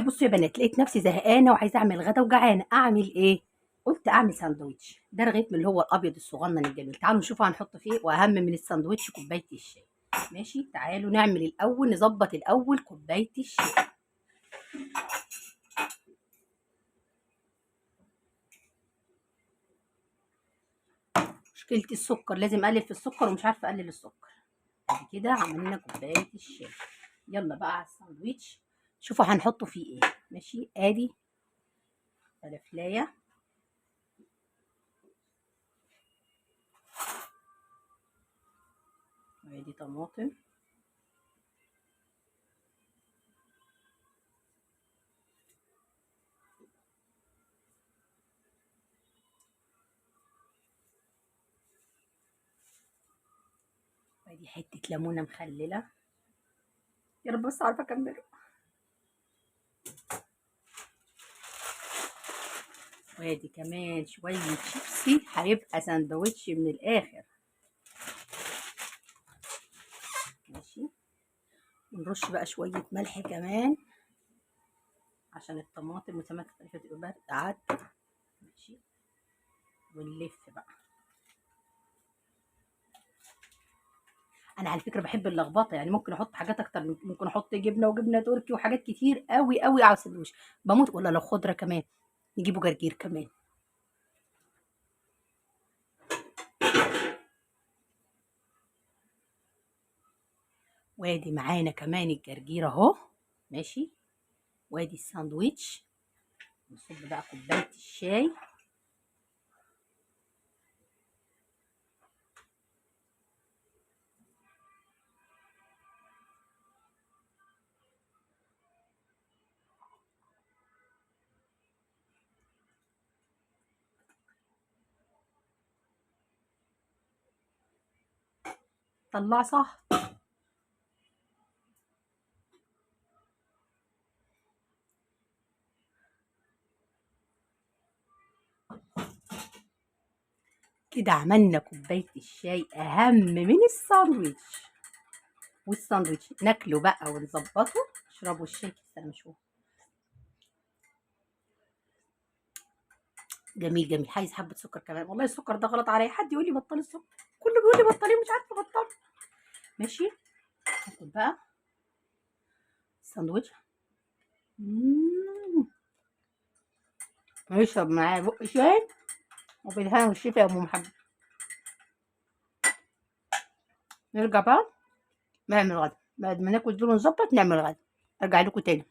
بصوا يا بنات، لقيت نفسي زهقانه وعايزه اعمل غدا وجعانه، اعمل ايه؟ قلت اعمل ساندوتش. ده رغيف من اللي هو الابيض الصغنن الجميل. تعالوا نشوف هنحط فيه، واهم من الساندوتش كوبايه الشاي. ماشي، تعالوا نعمل الاول، نظبط الاول كوبايه الشاي. مشكلتي السكر، لازم اقلل في السكر ومش عارفه اقلل السكر. بعد كده عملنا كوبايه الشاي. يلا بقى على الساندوتش، شوفوا هنحطه فيه ايه. ماشي، ادي فلافلايه، وادي طماطم، وادي حته ليمونه مخلله. يا رب بس عارفه اكمله. وادي كمان شويه شيبسي، هيبقى ساندوتش من الاخر. ماشي، ونرش بقى شويه ملح كمان عشان الطماطم وسمك الفلفل تبقى برد. ماشي، ونلف بقى. انا على فكره بحب اللخبطه، يعني ممكن احط حاجات اكتر، ممكن احط جبنه وجبنه تركي وحاجات كتير قوي قوي على السندوتش. بموت. ولا لو خضره كمان، نجيبوا جرجير كمان. وادي معانا كمان الجرجير اهو. ماشي، وادي الساندوتش. نصب بقى كوبايه الشاي. طلع صح. كده عملنا كوبايه الشاي، اهم من الساندوتش. والساندوتش ناكله بقى ونظبطه. اشربوا الشاي كده مشوه. جميل جميل. عايز حبه سكر كمان. والله السكر ده غلط عليا، حد يقول لي بطلي السكر. كله بيقول لي بطليه، مش عارفه ابطله. ماشي، هاخد بقى الساندوتش. هيشرب معاه بق شاي، وبالهنا والشفا يا ام محمد. نرجع بقى نعمل غدا. بعد ما ناكل دول ونظبط نعمل غدا. ارجع لكم تاني.